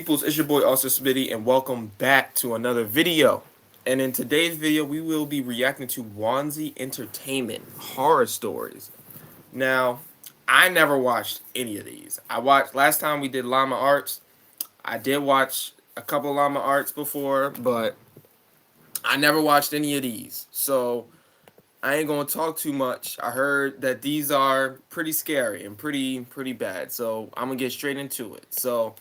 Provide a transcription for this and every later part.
peoples? It's your boy also Smitty, and welcome back to another video. And in today's video, we will be reacting to Wansee Entertainment horror stories. Now, I never watched any of these. I watched last time we did Llama Arts. I did watch a couple Llama Arts before, but I never watched any of these. So I ain't gonna talk too much. I heard that these are pretty scary and pretty bad. So I'm gonna get straight into it. So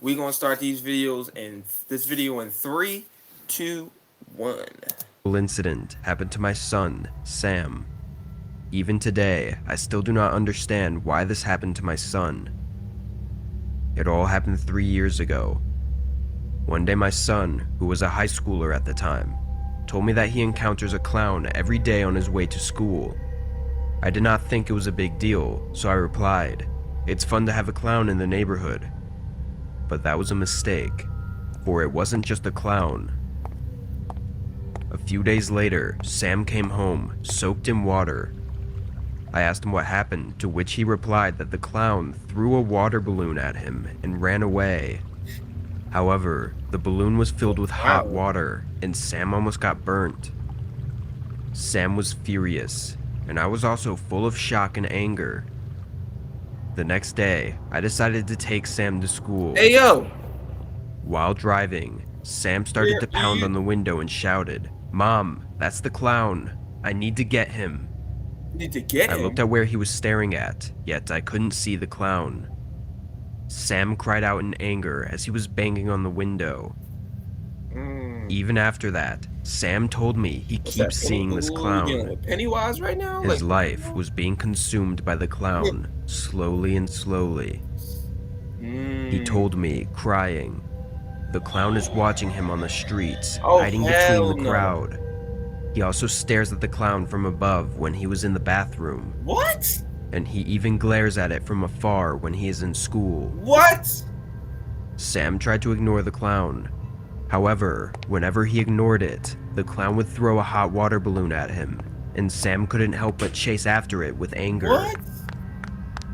we're gonna start this video in 3, 2, 1. Incident happened to my son, Sam. Even today, I still do not understand why this happened to my son. It all happened 3 years ago. One day my son, who was a high schooler at the time, told me that he encounters a clown every day on his way to school. I did not think it was a big deal, so I replied, "It's fun to have a clown in the neighborhood." But that was a mistake, for it wasn't just a clown. A few days later, Sam came home, soaked in water. I asked him what happened, to which he replied that the clown threw a water balloon at him and ran away. However, the balloon was filled with hot water, and Sam almost got burnt. Sam was furious, and I was also full of shock and anger. The next day, I decided to take Sam to school. Hey yo! While driving, Sam started to pound on the window and shouted, "Mom, that's the clown. I need to get him." Need to get him? I looked at where he was staring at, yet I couldn't see the clown. Sam cried out in anger as he was banging on the window. Even after that, Sam told me he keeps seeing this clown. Pennywise right now? His life was being consumed by the clown, slowly and slowly. He told me, crying, the clown is watching him on the streets, hiding between the crowd. He also stares at the clown from above when he was in the bathroom. What? And he even glares at it from afar when he is in school. What? Sam tried to ignore the clown. However, whenever he ignored it, the clown would throw a hot water balloon at him, and Sam couldn't help but chase after it with anger. What?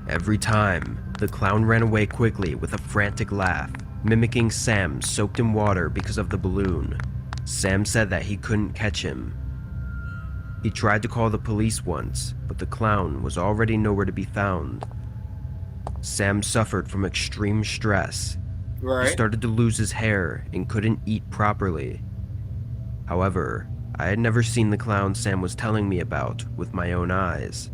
Every time, the clown ran away quickly with a frantic laugh, mimicking Sam soaked in water because of the balloon. Sam said that he couldn't catch him. He tried to call the police once, but the clown was already nowhere to be found. Sam suffered from extreme stress. He started to lose his hair and couldn't eat properly. However, I had never seen the clown Sam was telling me about with my own eyes.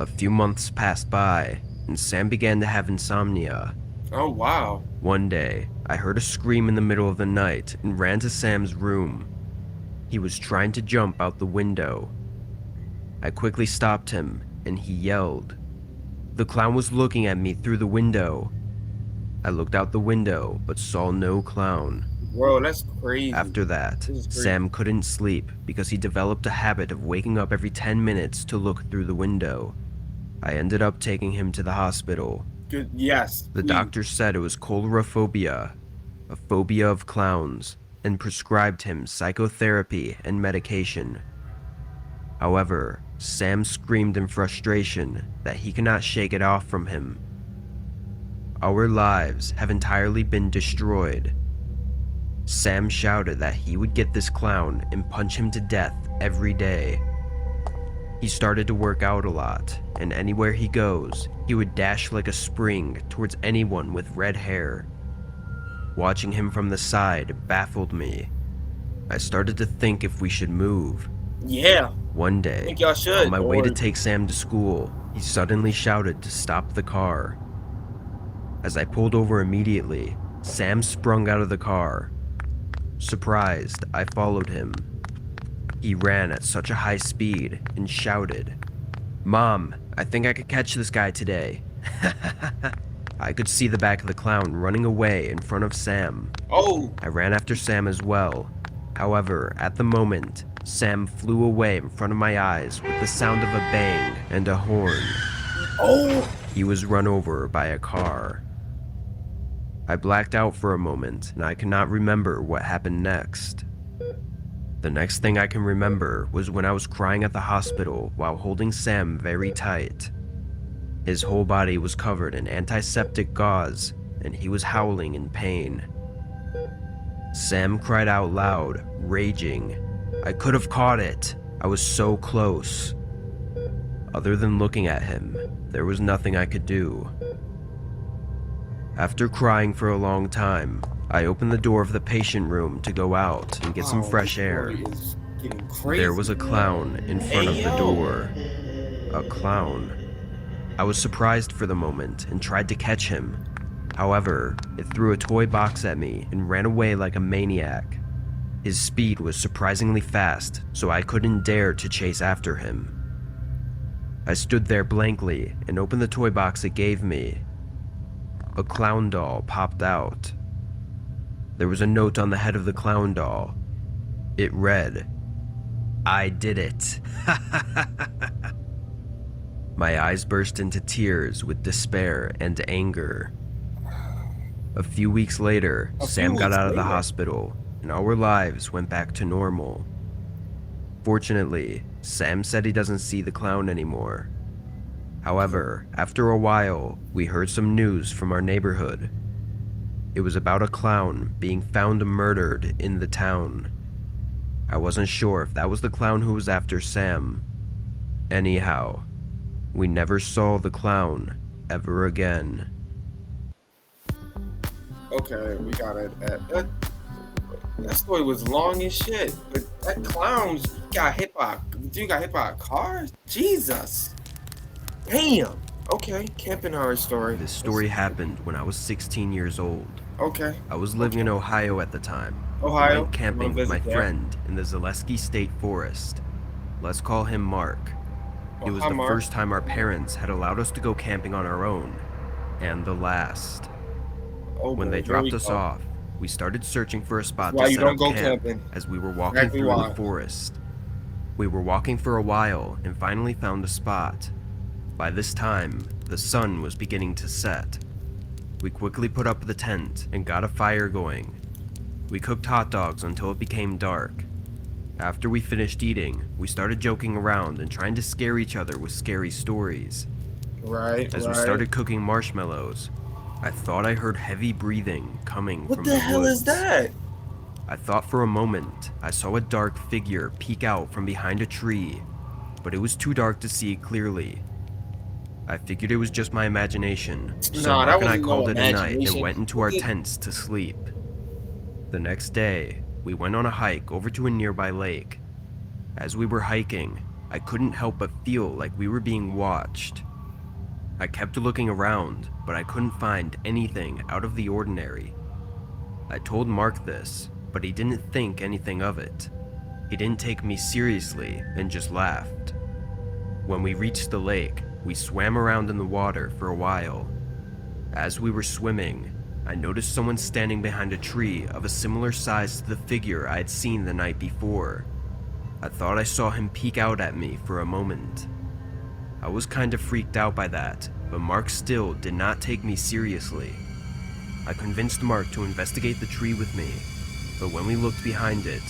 A few months passed by, and Sam began to have insomnia. Oh wow. One day, I heard a scream in the middle of the night and ran to Sam's room. He was trying to jump out the window. I quickly stopped him, and he yelled. The clown was looking at me through the window. I looked out the window, but saw no clown. Bro, that's crazy. After that, Sam couldn't sleep because he developed a habit of waking up every 10 minutes to look through the window. I ended up taking him to the hospital. Good. Yes. The doctor said it was coulrophobia, a phobia of clowns, and prescribed him psychotherapy and medication. However, Sam screamed in frustration that he cannot shake it off from him. Our lives have entirely been destroyed. Sam shouted that he would get this clown and punch him to death every day. He started to work out a lot, and anywhere he goes, he would dash like a spring towards anyone with red hair. Watching him from the side baffled me. I started to think if we should move. Yeah. One day, I think y'all should. on my way to take Sam to school, he suddenly shouted to stop the car. As I pulled over immediately, Sam sprung out of the car. Surprised, I followed him. He ran at such a high speed and shouted, "Mom, I think I could catch this guy today." I could see the back of the clown running away in front of Sam. Oh! I ran after Sam as well. However, at the moment, Sam flew away in front of my eyes with the sound of a bang and a horn. Oh! He was run over by a car. I blacked out for a moment, and I cannot remember what happened next. The next thing I can remember was when I was crying at the hospital while holding Sam very tight. His whole body was covered in antiseptic gauze, and he was howling in pain. Sam cried out loud, raging. I could have caught it. I was so close. Other than looking at him, there was nothing I could do. After crying for a long time, I opened the door of the patient room to go out and get some fresh air. There was a clown in front of the door. A clown. I was surprised for the moment and tried to catch him. However, it threw a toy box at me and ran away like a maniac. His speed was surprisingly fast, so I couldn't dare to chase after him. I stood there blankly and opened the toy box it gave me. A clown doll popped out. There was a note on the head of the clown doll. It read, "I did it." My eyes burst into tears with despair and anger. A few weeks later, Sam got out of the hospital, and our lives went back to normal. Fortunately, Sam said he doesn't see the clown anymore. However, after a while, we heard some news from our neighborhood. It was about a clown being found murdered in the town. I wasn't sure if that was the clown who was after Sam. Anyhow, we never saw the clown ever again. Okay, we got it. That story was long as shit. But that clown got hit by a car? Jesus. Damn. Okay, camping horror story. This story happened when I was 16 years old. Okay. I was living in Ohio at the time. Ohio? I went camping with my friend in the Zaleski State Forest. Let's call him Mark. It was the first time our parents had allowed us to go camping on our own, and the last. When they dropped us off, we started searching for a spot to set up camp as we were walking through the forest. We were walking for a while and finally found a spot. By this time, the sun was beginning to set. We quickly put up the tent and got a fire going. We cooked hot dogs until it became dark. After we finished eating, we started joking around and trying to scare each other with scary stories. As we started cooking marshmallows, I thought I heard heavy breathing coming from the woods. What the hell is that? I thought for a moment I saw a dark figure peek out from behind a tree, but it was too dark to see clearly. I figured it was just my imagination, so Mark and I called it a night and went into our tents to sleep. The next day, we went on a hike over to a nearby lake. As we were hiking, I couldn't help but feel like we were being watched. I kept looking around, but I couldn't find anything out of the ordinary. I told Mark this, but he didn't think anything of it. He didn't take me seriously and just laughed. When we reached the lake, we swam around in the water for a while. As we were swimming, I noticed someone standing behind a tree of a similar size to the figure I had seen the night before. I thought I saw him peek out at me for a moment. I was kind of freaked out by that, but Mark still did not take me seriously. I convinced Mark to investigate the tree with me, but when we looked behind it,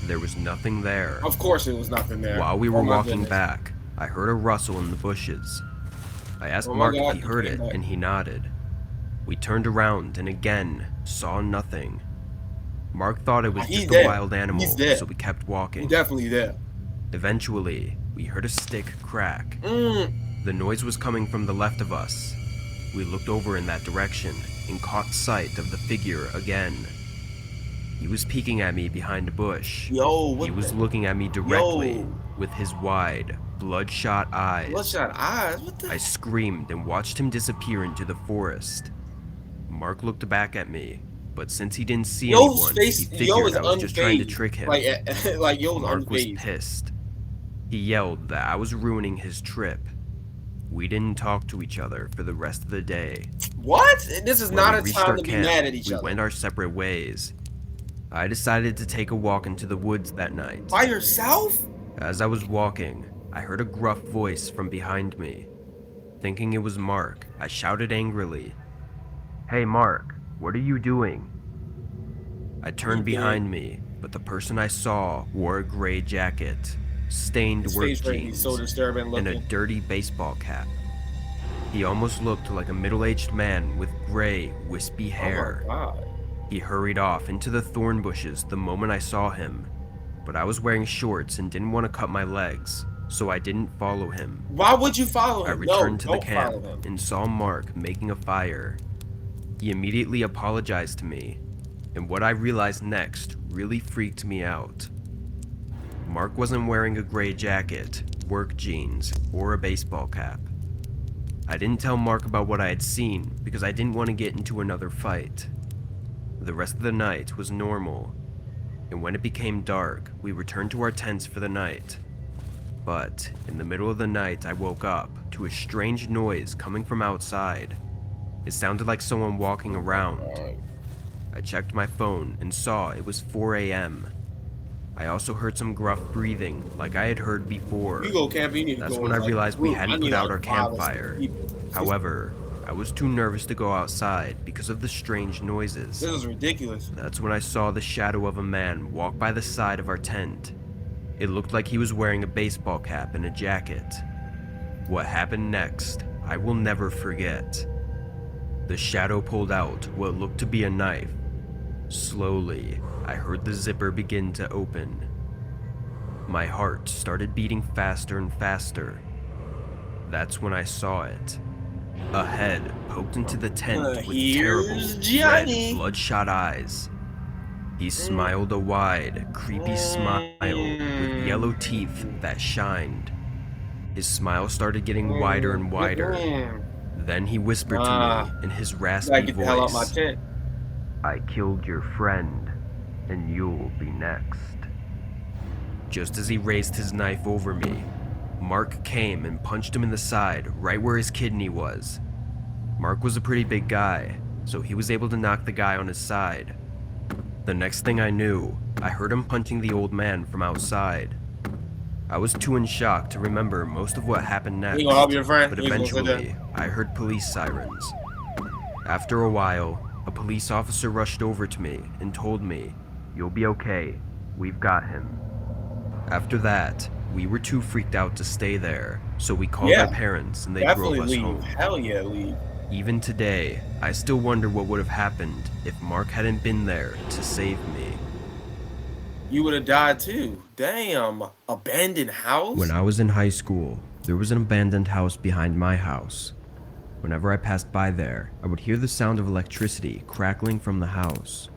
there was nothing there. Of course there was nothing there. While we were walking back, I heard a rustle in the bushes. I asked Mark if he heard it, and he nodded. We turned around and again saw nothing. Mark thought it was just a wild animal, so we kept walking. He's definitely there. Eventually, we heard a stick crack. The noise was coming from the left of us. We looked over in that direction and caught sight of the figure again. He was peeking at me behind a bush. He was looking at me directly with his wide, bloodshot eyes. Bloodshot eyes? What the? I screamed and watched him disappear into the forest. Mark looked back at me, but since he didn't see anyone, he figured I was just trying to trick him. Mark was pissed. He yelled that I was ruining his trip. We didn't talk to each other for the rest of the day. What? This is not a time to be mad at each other. We went our separate ways. I decided to take a walk into the woods that night. By yourself? As I was walking, I heard a gruff voice from behind me. Thinking it was Mark, I shouted angrily, "Hey Mark, what are you doing?" I turned behind me, but the person I saw wore a gray jacket, stained work jeans, and a dirty baseball cap. He almost looked like a middle-aged man with gray, wispy Oh my hair. god. He hurried off into the thorn bushes the moment I saw him, but I was wearing shorts and didn't want to cut my legs, so I didn't follow him. Why would you follow I him? No, returned to the don't follow camp him. and saw Mark making a fire. He immediately apologized to me, and what I realized next really freaked me out. Mark wasn't wearing a gray jacket, work jeans, or a baseball cap. I didn't tell Mark about what I had seen because I didn't want to get into another fight. The rest of the night was normal, and when it became dark, we returned to our tents for the night. But in the middle of the night, I woke up to a strange noise coming from outside. It sounded like someone walking around. I checked my phone and saw it was 4 a.m. I also heard some gruff breathing like I had heard before. You go camping, you need to That's go when in, I like, realized we group. I hadn't need, put out like, our 5 or 6 campfire. people. However, I was too nervous to go outside because of the strange noises. This is ridiculous. That's when I saw the shadow of a man walk by the side of our tent. It looked like he was wearing a baseball cap and a jacket. What happened next, I will never forget. The shadow pulled out what looked to be a knife. Slowly, I heard the zipper begin to open. My heart started beating faster and faster. That's when I saw it. A head poked into the tent with terrible, Here's Johnny. red, bloodshot eyes. He smiled a wide, creepy smile with yellow teeth that shined. His smile started getting wider and wider. Then he whispered to me in his Gotta raspy get the hell out my voice, tent. "I killed your friend, and you'll be next." Just as he raised his knife over me, Mark came and punched him in the side right where his kidney was. Mark was a pretty big guy, so he was able to knock the guy on his side. The next thing I knew, I heard him punching the old man from outside. I was too in shock to remember most of what happened next, You gonna help your friend? but You gonna sit eventually, I heard police sirens. After a while, a police officer rushed over to me and told me, "You'll be okay, we've got him." After that, we were too freaked out to stay there, so we called our parents and they Definitely drove us leave. home. Hell yeah, leave. Even today, I still wonder what would have happened if Mark hadn't been there to save me. You would have died too. Damn. Abandoned house? When I was in high school, there was an abandoned house behind my house. Whenever I passed by there, I would hear the sound of electricity crackling from the house.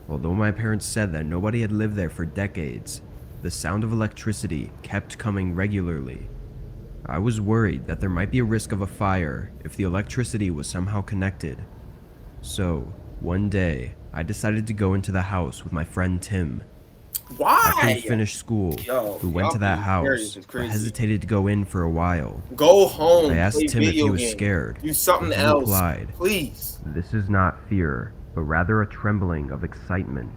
Although my parents said that nobody had lived there for decades, the sound of electricity kept coming regularly. I was worried that there might be a risk of a fire if the electricity was somehow connected. So, one day, I decided to go into the house with my friend Tim. Why? After we finished school, Yo, we went to that y'all house, serious, it's but crazy. hesitated to go in for a while. Go home. I asked play Tim if he video was games, scared, Do something but he else. replied, Please. "This is not fear, but rather a trembling of excitement."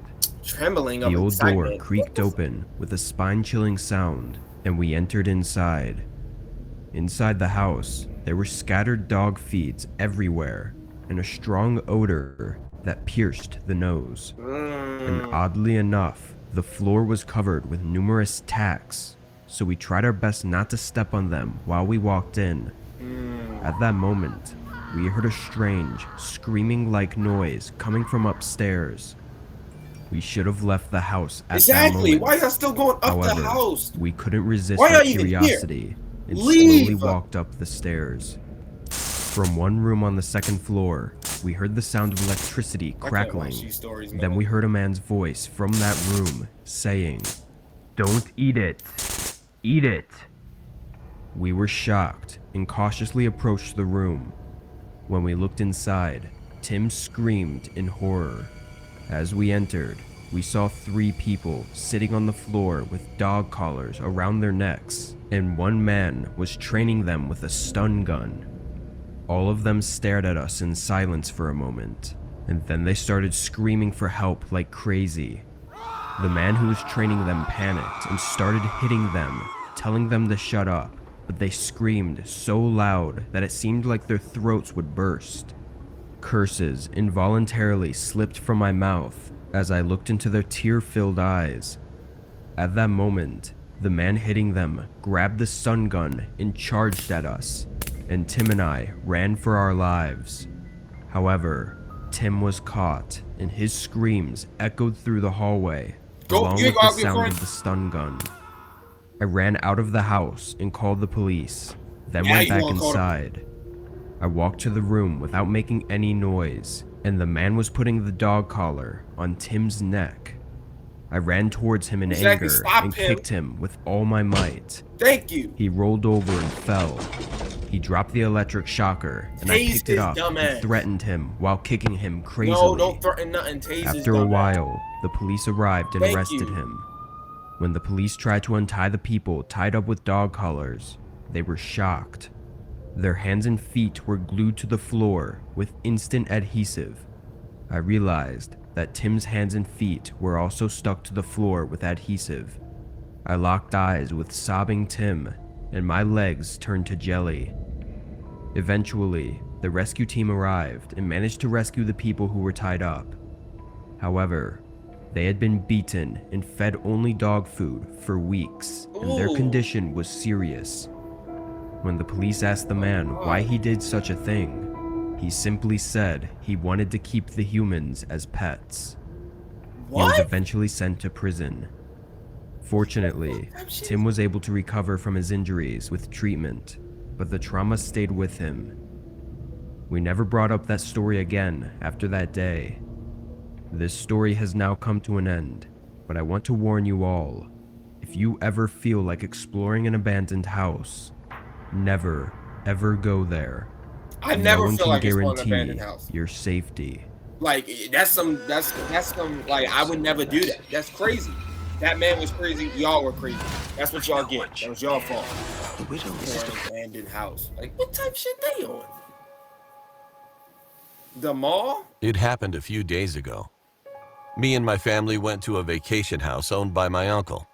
Trembling of The old excitement. door creaked open with a spine-chilling sound, and we entered inside. Inside the house, there were scattered dog feeds everywhere, and a strong odor that pierced the nose. And oddly enough, the floor was covered with numerous tacks, so we tried our best not to step on them while we walked in. At that moment, we heard a strange, screaming-like noise coming from upstairs. We should have left the house at that Exactly. moment. Why y'all still going up However, the house? we couldn't resist Why our y'all even here? curiosity and Leave! slowly walked up the stairs. From one room on the second floor, we heard the sound of electricity I can't crackling. watch these stories, man. Then we heard a man's voice from that room saying, "Don't eat it. Eat it." We were shocked and cautiously approached the room. When we looked inside, Tim screamed in horror. As we entered, we saw 3 people sitting on the floor with dog collars around their necks, and one man was training them with a stun gun. All of them stared at us in silence for a moment, and then they started screaming for help like crazy. The man who was training them panicked and started hitting them, telling them to shut up, but they screamed so loud that it seemed like their throats would burst. Curses involuntarily slipped from my mouth as I looked into their tear-filled eyes. At that moment, the man hitting them grabbed the stun gun and charged at us. and Tim and I ran for our lives. However, Tim was caught, and his screams echoed through the hallway, Go, along you ain't with the gonna have your sound friend. of the stun gun. I ran out of the house and called the police, then Now went you back wanna call the- inside. I walked to the room without making any noise, and the man was putting the dog collar on Tim's neck. I ran towards him in Exactly, anger stop and him. kicked him with all my might. Thank you. He rolled over and fell. He dropped the electric shocker, and I Tase picked it his up dumb and ass. threatened him while kicking him crazily. No, don't threaten nothing. Tase his After a dumb ass. while, the police arrived and Thank arrested you. him. When the police tried to untie the people tied up with dog collars, they were shocked. Their hands and feet were glued to the floor with instant adhesive. I realized that Tim's hands and feet were also stuck to the floor with adhesive. I locked eyes with sobbing Tim, and my legs turned to jelly. Eventually, the rescue team arrived and managed to rescue the people who were tied up. However, they had been beaten and fed only dog food for weeks, and their Ooh. condition was serious. When the police asked the man why he did such a thing, he simply said he wanted to keep the humans as pets. He was What? eventually sent to prison. Fortunately, Tim was able to recover from his injuries with treatment, but the trauma stayed with him. We never brought up that story again after that day. This story has now come to an end, but I want to warn you all, if you ever feel like exploring an abandoned house, never, ever go there. I No never one feel can like exploring an guarantee abandoned house. your safety. Like that's some like I would never do that. That's crazy. That man was crazy. Y'all were crazy. That's what y'all get. That was y'all fault. The widow is For an abandoned house. Like what type of shit they on? The mall? It happened a few days ago. Me and my family went to a vacation house owned by my uncle.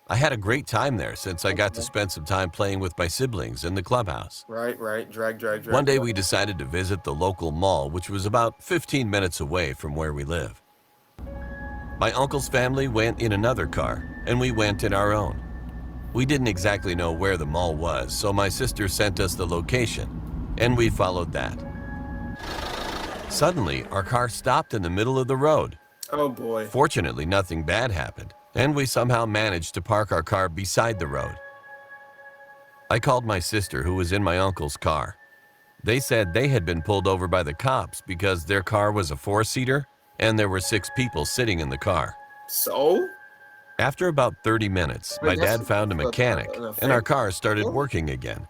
I had a great time there since I got to spend some time playing with my siblings in the clubhouse. Right. Drag. One day we decided to visit the local mall, which was about 15 minutes away from where we live. My uncle's family went in another car, and we went in our own. We didn't exactly know where the mall was, so my sister sent us the location, and we followed that. Suddenly, our car stopped in the middle of the road. Oh boy. Fortunately, nothing bad happened, and we somehow managed to park our car beside the road. I called my sister, who was in my uncle's car. They said they had been pulled over by the cops because their car was a four-seater and there were 6 people sitting in the car. So? After about 30 minutes, Wait, my that's dad found a mechanic an and our offense. car started working again.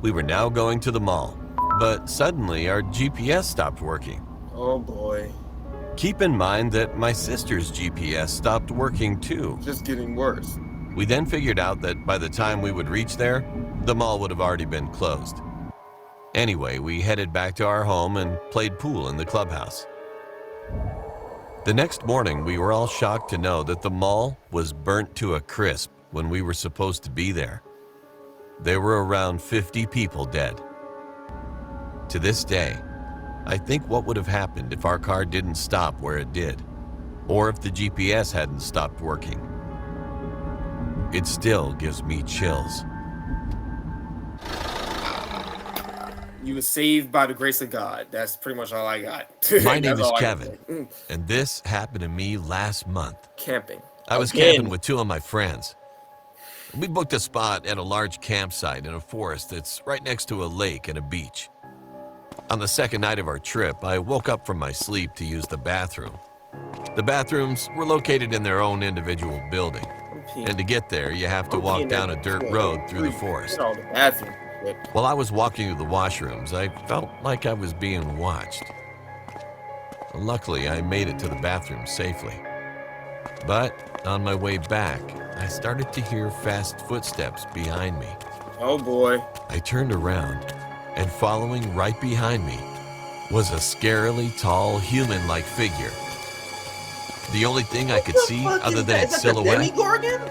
We were now going to the mall, but suddenly our GPS stopped working. Oh boy. Keep in mind that my sister's GPS stopped working too. Just getting worse. We then figured out that by the time we would reach there, the mall would have already been closed. Anyway, we headed back to our home and played pool in the clubhouse. The next morning, we were all shocked to know that the mall was burnt to a crisp when we were supposed to be there. There were around 50 people dead. To this day, I think what would have happened if our car didn't stop where it did, or if the GPS hadn't stopped working. It still gives me chills. You were saved by the grace of God. That's pretty much all I got. My name That's is all I can Kevin, say. and this happened to me last month. Camping. I was Again. camping with 2 of my friends. We booked a spot at a large campsite in a forest that's right next to a lake and a beach. On the second night of our trip, I woke up from my sleep to use the bathroom. The bathrooms were located in their own individual building, and to get there, you have to walk down a dirt road through the forest. All the bathroom. While I was walking through the washrooms, I felt like I was being watched. Luckily, I made it to the bathroom safely. But on my way back, I started to hear fast footsteps behind me. Oh boy. I turned around, and following right behind me was a scarily tall human-like figure. The only thing I could see other than its silhouette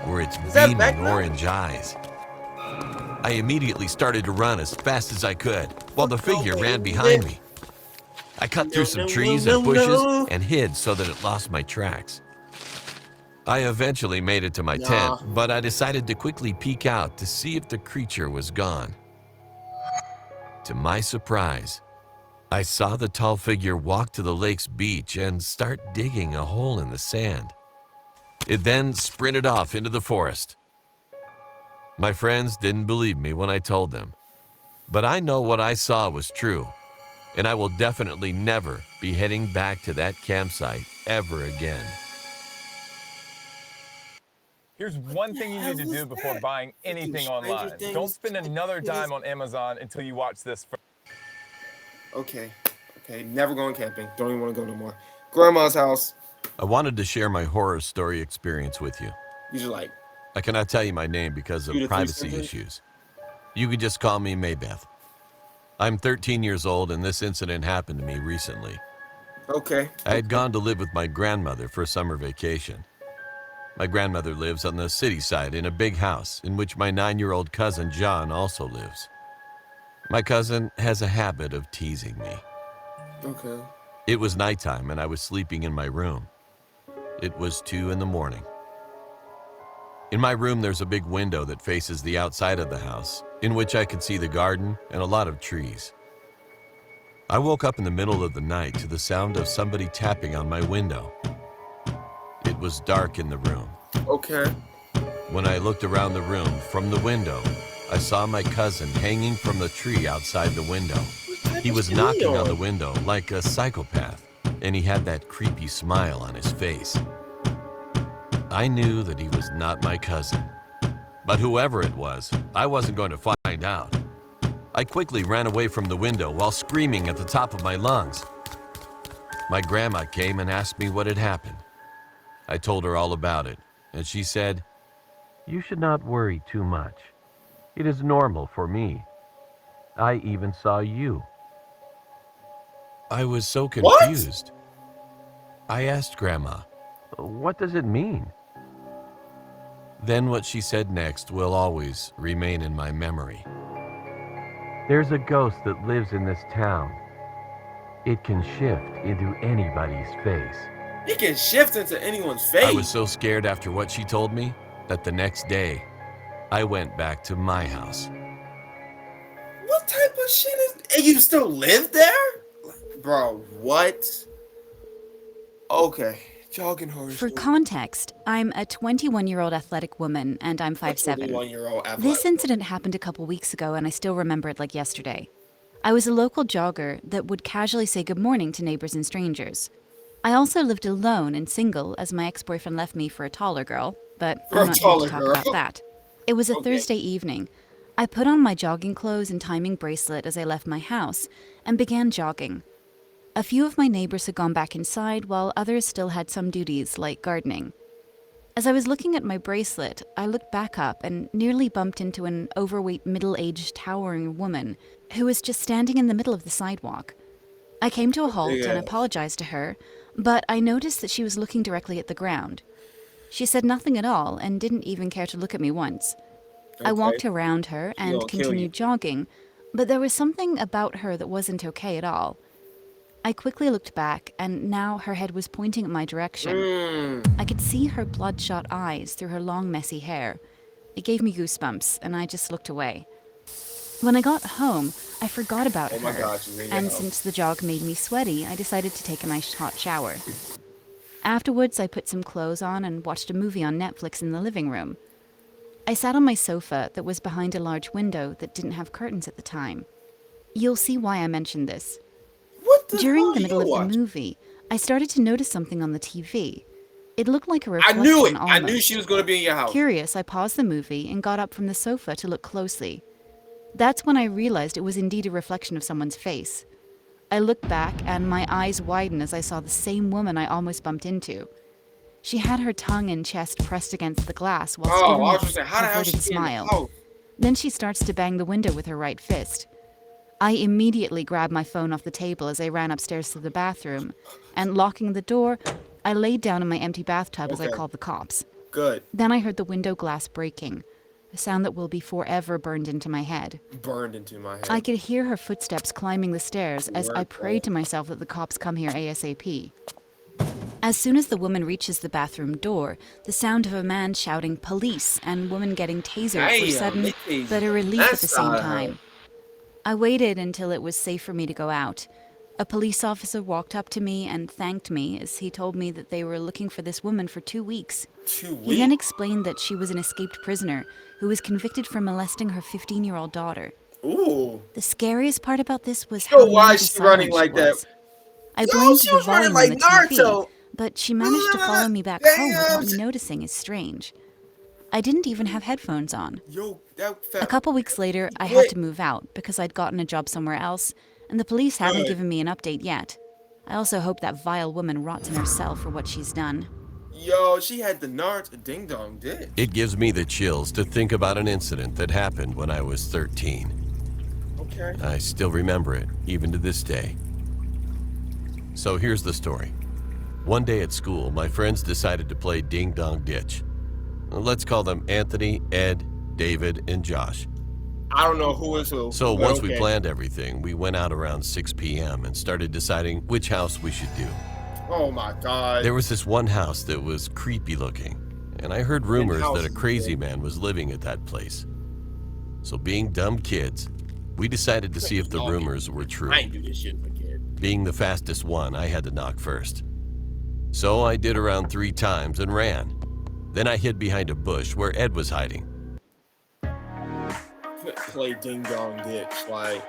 were its beaming orange eyes. I immediately started to run as fast as I could, while the figure ran behind me. I cut through some trees and bushes and hid so that it lost my tracks. I eventually made it to my tent, but I decided to quickly peek out to see if the creature was gone. To my surprise, I saw the tall figure walk to the lake's beach and start digging a hole in the sand. It then sprinted off into the forest. My friends didn't believe me when I told them, but I know what I saw was true, and I will definitely never be heading back to that campsite ever again. Here's one thing you need to do before buying anything online. Don't spend another dime on Amazon until you watch this first. Okay. Okay. Never going camping. Don't even want to go no more. Grandma's house. I wanted to share my horror story experience with you. These are like I cannot tell you my name because 2 of to 3 privacy sentences. issues. You could just call me Maybeth. I'm 13 years old and this incident happened to me recently. Okay. I had gone to live with my grandmother for summer vacation. My grandmother lives on the city side in a big house in which my 9-year-old cousin John also lives. My cousin has a habit of teasing me. Okay. It was nighttime and I was sleeping in my room. It was 2 in the morning. In my room, there's a big window that faces the outside of the house, in which I could see the garden and a lot of trees. I woke up in the middle of the night to the sound of somebody tapping on my window. It was dark in the room. Okay. When I looked around the room from the window, I saw my cousin hanging from the tree outside the window. He was knocking on the window like a psychopath, and he had that creepy smile on his face. I knew that he was not my cousin, but whoever it was, I wasn't going to find out. I quickly ran away from the window while screaming at the top of my lungs. My grandma came and asked me what had happened. I told her all about it, and she said, "You should not worry too much. It is normal for me. I even saw you." I was so confused. I asked Grandma, "What does it mean?" Then what she said next will always remain in my memory. "There's a ghost that lives in this town. It can shift into anybody's face." It can shift into anyone's face. I was so scared after what she told me that the next day, I went back to my house. What type of shit is? And you still live there, bro? What? Okay, jogging horror. For context, I'm a 21-year-old athletic woman and I'm 5'7". 21-year-old athletic. This incident happened a couple weeks ago and I still remember it like yesterday. I was a local jogger that would casually say good morning to neighbors and strangers. I also lived alone and single as my ex-boyfriend left me for a taller girl, but I'm not here to talk about that. It was a Thursday evening. I put on my jogging clothes and timing bracelet as I left my house and began jogging. A few of my neighbors had gone back inside while others still had some duties like gardening. As I was looking at my bracelet, I looked back up and nearly bumped into an overweight middle-aged towering woman who was just standing in the middle of the sidewalk. I came to a halt and apologized to her, but I noticed that she was looking directly at the ground. She said nothing at all and didn't even care to look at me once. I walked around her and continued jogging, but there was something about her that wasn't okay at all. I quickly looked back, and now her head was pointing at my direction. I could see her bloodshot eyes through her long, messy hair. It gave me goosebumps, and I just looked away. When I got home, I forgot about her, and since the jog made me sweaty, I decided to take a nice hot shower. Afterwards, I put some clothes on and watched a movie on Netflix in the living room. I sat on my sofa that was behind a large window that didn't have curtains at the time. You'll see why I mentioned this. During the middle of the movie, I started to notice something on the TV. It looked like a reflection. I knew it. Almost. I knew she was going to be in your house. Curious, I paused the movie and got up from the sofa to look closely. That's when I realized it was indeed a reflection of someone's face. I looked back and my eyes widened as I saw the same woman I almost bumped into. She had her tongue and chest pressed against the glass while giving me a perverted smile. Then she starts to bang the window with her right fist. I immediately grabbed my phone off the table as I ran upstairs to the bathroom, and locking the door, I laid down in my empty bathtub as I called the cops. Good. Then I heard the window glass breaking, a sound that will be forever burned into my head. Burned into my head. I could hear her footsteps climbing the stairs as I prayed to myself that the cops come here ASAP. As soon as the woman reaches the bathroom door, the sound of a man shouting police and woman getting tasered were sudden but a relief at the same time. I waited until it was safe for me to go out. A police officer walked up to me and thanked me as he told me that they were looking for this woman for 2 weeks. 2 He then weeks? explained that she was an escaped prisoner who was convicted for molesting her 15-year-old daughter. Ooh. The scariest part about this was Yo, how why numb is to she running silence she like that? was. I Yo, blamed she the was running volume like on the TV, Naruto. but she managed to follow me back home without me noticing as strange. I didn't even have headphones on. Yo, that A fat. couple weeks later, I had Quit. to move out because I'd gotten a job somewhere else, and the police haven't Good. given me an update yet. I also hope that vile woman rots in her cell for what she's done. Yo, she had the Naruto ding dong ditch. It gives me the chills to think about an incident that happened when I was 13. Okay. I still remember it, even to this day. So here's the story. One day at school, my friends decided to play Ding Dong Ditch. Let's call them Anthony, Ed, David, and Josh. I don't know who is who. So but once okay. we planned everything, we went out around 6 p.m. and started deciding which house we should do. Oh my god. There was this one house that was creepy looking, and I heard rumors that a houses, crazy yeah. man was living at that place. So being dumb kids, we decided to see if the rumors were true. I ain't do this shit as a kid. Being the fastest one, I had to knock first. So I did around 3 times and ran. Then I hid behind a bush where Ed was hiding. Play ding dong ditch like.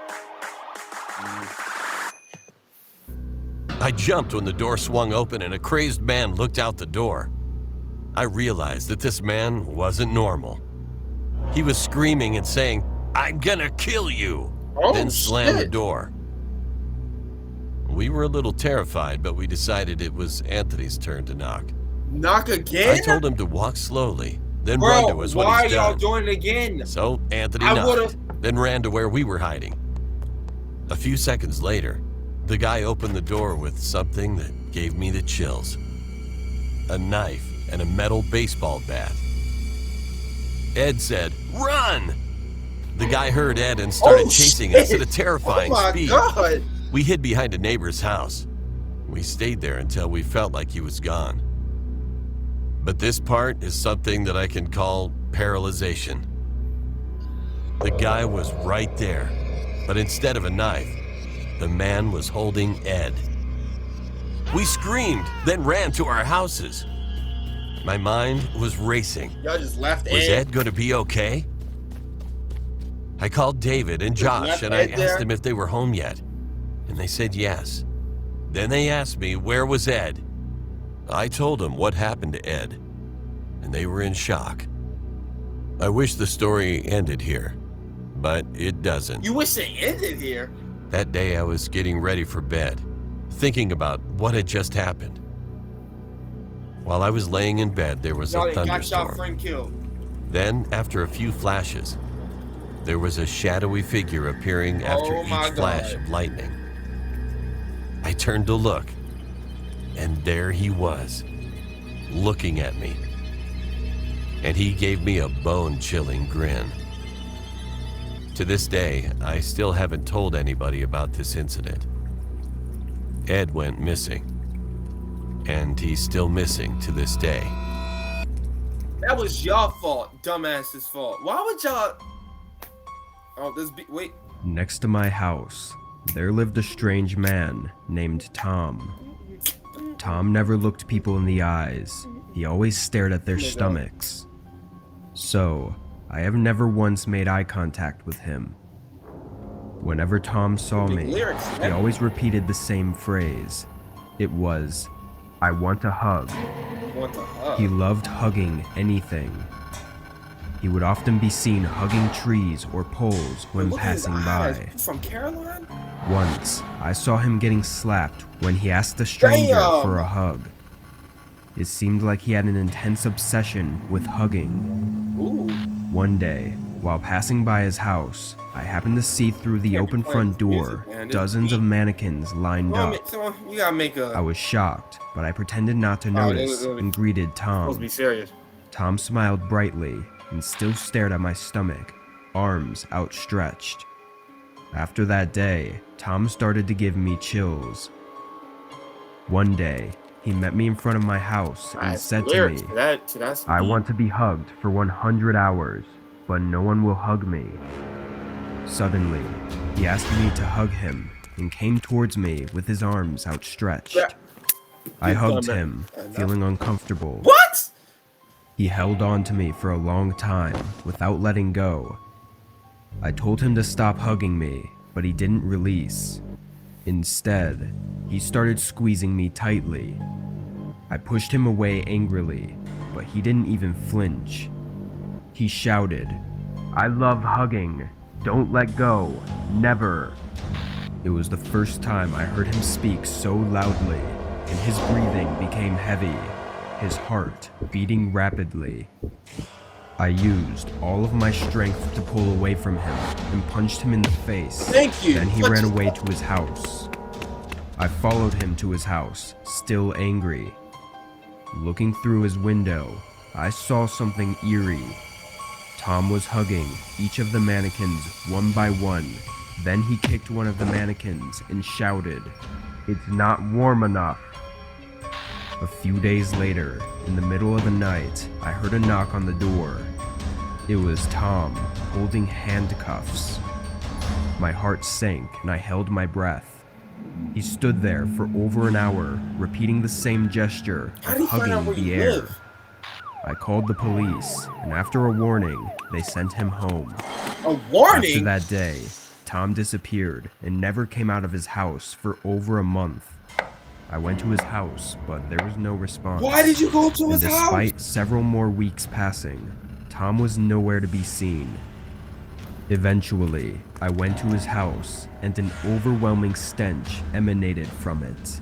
I jumped when the door swung open and a crazed man looked out the door. I realized that this man wasn't normal. He was screaming and saying, "I'm gonna kill you," Oh, then slammed the shit. door. We were a little terrified, but we decided it was Anthony's turn to knock. Knock again? I told him to walk slowly, then Bro, run to us when why he's y'all done. doing it again? So Anthony I knocked, would've- then ran to where we were hiding. A few seconds later, the guy opened the door with something that gave me the chills. A knife and a metal baseball bat. Ed said, "Run!" The guy heard Ed and started Oh, chasing shit. us at a terrifying Oh my speed. god. We hid behind a neighbor's house. We stayed there until we felt like he was gone. But this part is something that I can call paralyzation. The guy was right there, but instead of a knife, the man was holding Ed. We screamed, then ran to our houses. My mind was racing. Y'all just left Was Ed. Ed going to be okay? I called David and Just Josh left and I Ed there? asked them if they were home yet. And they said yes. Then they asked me where was Ed. I told them what happened to Ed, and they were in shock. I wish the story ended here, but it doesn't. You wish they ended here. That day I was getting ready for bed, thinking about what had just happened. While I was laying in bed, there was Y'all a got shot, thunderstorm. friend killed. Then, after a few flashes, there was a shadowy figure appearing after Oh my each flash God. of lightning. I turned to look, and there he was, looking at me. And he gave me a bone-chilling grin. To this day, I still haven't told anybody about this incident. Ed went missing, and he's still missing to this day. That was y'all fault, dumbass's fault. Why would y'all? Oh, wait. Next to my house, there lived a strange man named Tom. Tom never looked people in the eyes. He always stared at their stomachs. So, I have never once made eye contact with him. Whenever Tom saw Big me, lyrics, he man. always repeated the same phrase. It was, "I want a hug." What the hell? He loved hugging anything. He would often be seen hugging trees or poles when Look at his passing eyes. by. From Caroline? Once, I saw him getting slapped when he asked a stranger Damn! for a hug. It seemed like he had an intense obsession with hugging. Ooh. One day, while passing by his house, I happened to see through the Can't be open playing front door music, man. This dozens beat. of mannequins lined up. You gotta make a. I was shocked, but I pretended not to notice look. and greeted Supposed to be Tom. serious. Tom smiled brightly and still stared at my stomach, arms outstretched. After that day, Tom started to give me chills. One day, he met me in front of my house and Nice said to lyrics. me, That's "I want to be hugged for 100 hours, but no one will hug me." Suddenly, he asked me to hug him and came towards me with his arms outstretched. Yeah. I You've hugged done him, enough. feeling uncomfortable. What? He held on to me for a long time without letting go. I told him to stop hugging me, but he didn't release. Instead, he started squeezing me tightly. I pushed him away angrily, but he didn't even flinch. He shouted, "I love hugging. Don't let go. Never." It was the first time I heard him speak so loudly, and his breathing became heavy, his heart beating rapidly. I used all of my strength to pull away from him and punched him in the face. Thank you. Then he ran away to his house. I followed him to his house, still angry. Looking through his window, I saw something eerie. Tom was hugging each of the mannequins one by one. Then he kicked one of the mannequins and shouted, "It's not warm enough." A few days later, in the middle of the night, I heard a knock on the door. It was Tom, holding handcuffs. My heart sank and I held my breath. He stood there for over an hour, repeating the same gesture How of do you find out hugging where the you air. live? I called the police, and after a warning, they sent him home. A After warning? that day, Tom disappeared and never came out of his house for over a month. I went to his house, but there was no response. Why did you go to And his despite house? several more weeks passing, Tom was nowhere to be seen. Eventually, I went to his house, and an overwhelming stench emanated from it.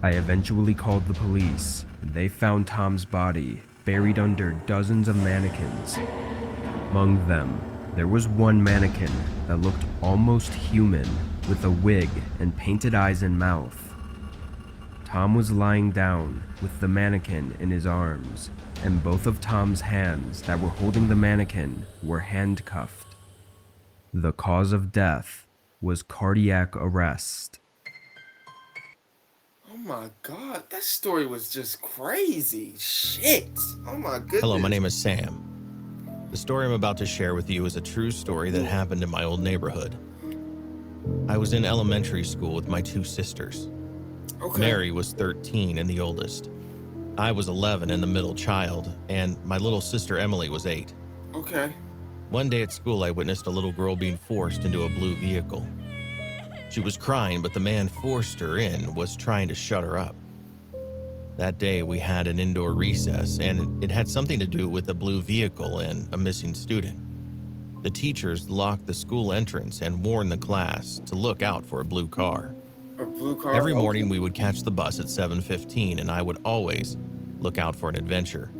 I eventually called the police, and they found Tom's body buried under dozens of mannequins. Among them, there was one mannequin that looked almost human, with a wig and painted eyes and mouth. Tom was lying down with the mannequin in his arms, and both of Tom's hands that were holding the mannequin were handcuffed. The cause of death was cardiac arrest. Oh my god, that story was just crazy. Shit. Oh my goodness. Hello, my name is Sam. The story I'm about to share with you is a true story that happened in my old neighborhood. I was in elementary school with my two sisters. Okay. Mary was 13 and the oldest. I was 11 and the middle child, and my little sister Emily was 8. Okay. One day at school, I witnessed a little girl being forced into a blue vehicle. She was crying, but the man forced her in was trying to shut her up. That day, we had an indoor recess, and it had something to do with a blue vehicle and a missing student. The teachers locked the school entrance and warned the class to look out for a blue car. A blue car. Every okay. morning, we would catch the bus at 7:15, and I would always look out for an adventure.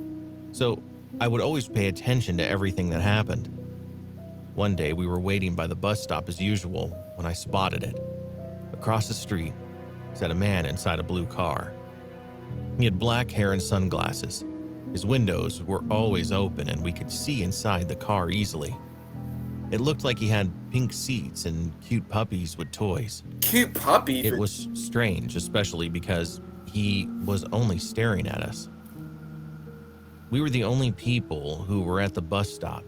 So I would always pay attention to everything that happened. One day, we were waiting by the bus stop as usual when I spotted it. Across the street sat a man inside a blue car. He had black hair and sunglasses. His windows were always open, and we could see inside the car easily. It looked like he had pink seats and cute puppies with toys. Cute puppy. It was strange, especially because he was only staring at us. We were the only people who were at the bus stop,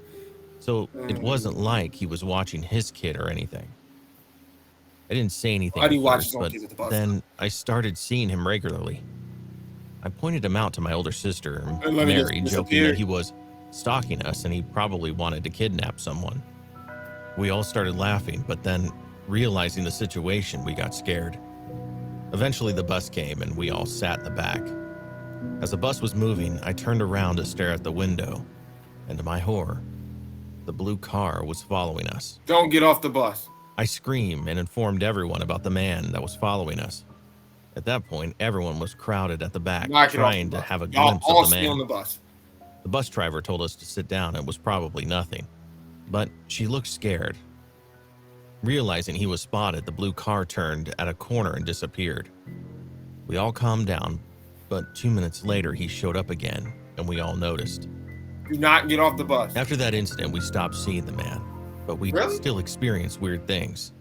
so it wasn't like he was watching his kid or anything. I didn't say anything Why do at you watch first, his own but kids at the bus then I started seeing him regularly. I pointed him out to my older sister, And let me just Mary, joking disappear. that he was stalking us and he probably wanted to kidnap someone. We all started laughing, but then, realizing the situation, we got scared. Eventually, the bus came and we all sat in the back. As the bus was moving, I turned around to stare at the window, and to my horror, the blue car was following us. Don't get off the bus. I screamed and informed everyone about the man that was following us. At that point, everyone was crowded at the back, Knock it off trying the to bus. have a Y'all glimpse all of the stay on the man. bus. The bus driver told us to sit down. It was probably nothing, but she looked scared. Realizing he was spotted, the blue car turned at a corner and disappeared. We all calmed down, but 2 minutes later, he showed up again, and we all noticed. Do not get off the bus. After that incident, we stopped seeing the man, but we Really? still experienced weird things.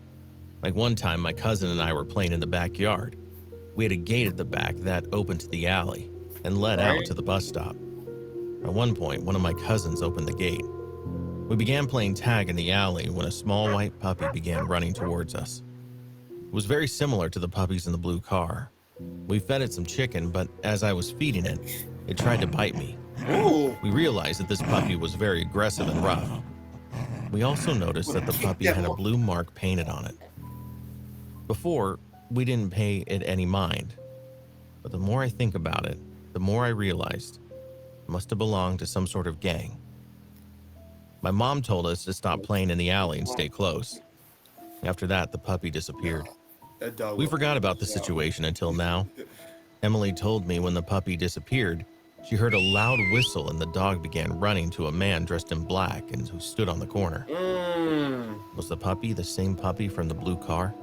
Like one time, my cousin and I were playing in the backyard. We had a gate at the back that opened to the alley and led out Right. to the bus stop. At one point, one of my cousins opened the gate. We began playing tag in the alley when a small white puppy began running towards us. It was very similar to the puppies in the blue car. We fed it some chicken, but as I was feeding it, it tried to bite me. Ooh. We realized that this puppy was very aggressive and rough. We also noticed that the puppy had a blue mark painted on it. Before, we didn't pay it any mind, but the more I think about it, the more I realized it must have belonged to some sort of gang. My mom told us to stop playing in the alley and stay close. After that, the puppy disappeared. That dog We was- forgot about the situation until now. Emily told me when the puppy disappeared, she heard a loud whistle and the dog began running to a man dressed in black and who stood on the corner. Was the puppy the same puppy from the blue car?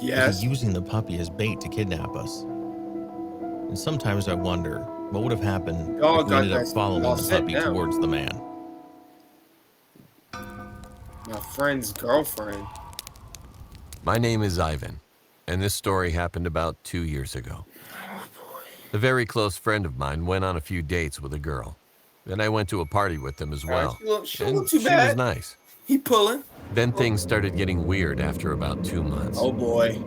Yes. Was he using the puppy as bait to kidnap us? And sometimes I wonder what would have happened Dog if we got ended up that following all the set puppy down. towards the man. My friend's girlfriend. My name is Ivan, and this story happened about 2 years ago. A very close friend of mine went on a few dates with a girl, and I went to a party with them as well. She And looked too she bad. was nice. He pulling. Then things started getting weird after about 2 months. Oh boy.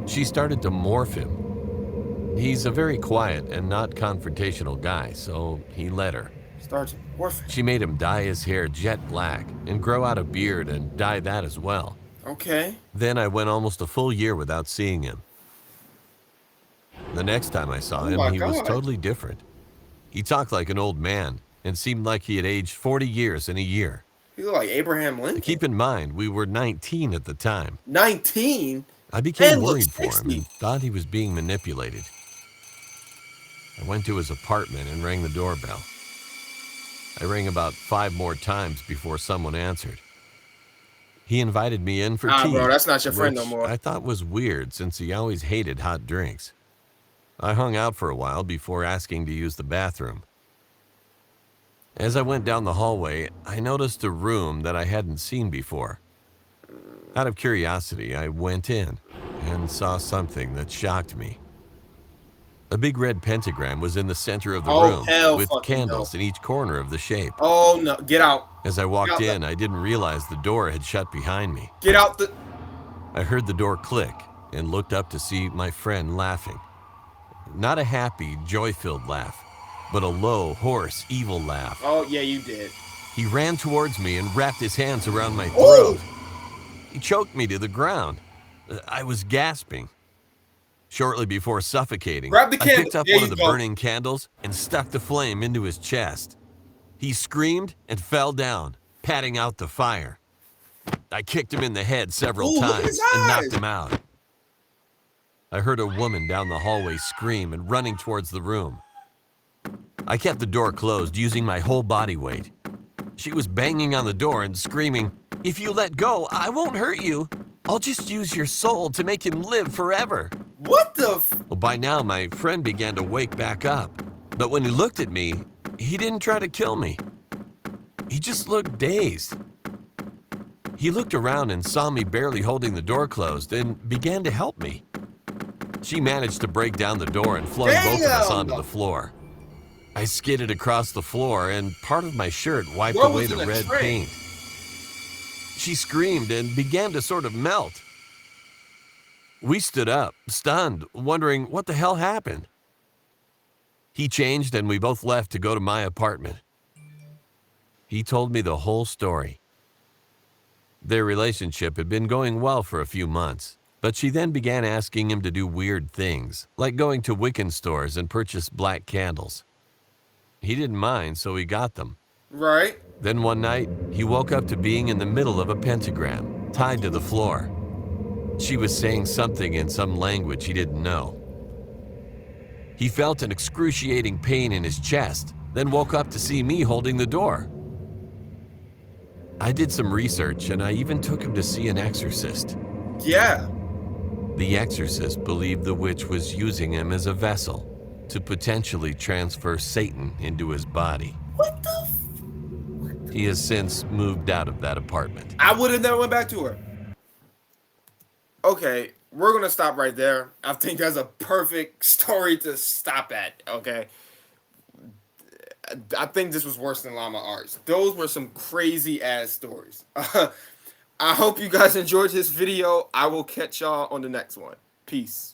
She started to morph him. He's a very quiet and not confrontational guy, so he let her. Starts morphing. She made him dye his hair jet black and grow out a beard and dye that as well. Okay. Then I went almost a full year without seeing him. The next time I saw him, my he was God. totally different. He talked like an old man and seemed like he had aged 40 years in a year. He looked like Abraham Lincoln. Keep in mind, we were 19 at the time. 19. I became And looked worried for him 60. and thought he was being manipulated. I went to his apartment and rang the doorbell. I rang about 5 more times before someone answered. He invited me in for Nah, tea. bro, that's not your friend no which more. I thought was weird since he always hated hot drinks. I hung out for a while before asking to use the bathroom. As I went down the hallway, I noticed a room that I hadn't seen before. Out of curiosity, I went in and saw something that shocked me. A big red pentagram was in the center of the Oh, room hell with fucking candles no. in each corner of the shape. Oh no. Get out. As I walked Get out in, I didn't realize the door had shut behind me. Get out the. I heard the door click and looked up to see my friend laughing. Not a happy, joy-filled laugh, but a low, hoarse, evil laugh. Oh yeah, you did. He ran towards me and wrapped his hands around my Oh! throat. He choked me to the ground. I was gasping. Shortly before suffocating, Grab the I picked candle. up There one you of the go. burning candles and stuck the flame into his chest. He screamed and fell down, patting out the fire. I kicked him in the head several Ooh, look at times his and knocked eyes. him out. I heard a woman down the hallway scream and running towards the room. I kept the door closed using my whole body weight. She was banging on the door and screaming, "If you let go, I won't hurt you. I'll just use your soul to make him live forever." What the? Well, by now, my friend began to wake back up. But when he looked at me, he didn't try to kill me. He just looked dazed. He looked around and saw me barely holding the door closed and began to help me. She managed to break down the door and flung both of us Damn! onto the floor. I skidded across the floor and part of my shirt wiped What away was the in the red tray? paint. She screamed and began to sort of melt. We stood up, stunned, wondering what the hell happened. He changed and we both left to go to my apartment. He told me the whole story. Their relationship had been going well for a few months, but she then began asking him to do weird things, like going to Wiccan stores and purchase black candles. He didn't mind, so he got them. Right. Then one night, he woke up to being in the middle of a pentagram, tied to the floor. She was saying something in some language he didn't know. He felt an excruciating pain in his chest, then woke up to see me holding the door. I did some research and I even took him to see an exorcist. Yeah. The exorcist believed the witch was using him as a vessel to potentially transfer Satan into his body. What the? He has since moved out of that apartment. I would have never went back to her. Okay, we're gonna stop right there. I think that's a perfect story to stop at. Okay. I think this was worse than Llama Arts. Those were some crazy ass stories. I hope you guys enjoyed this video. I will catch y'all on the next one. Peace.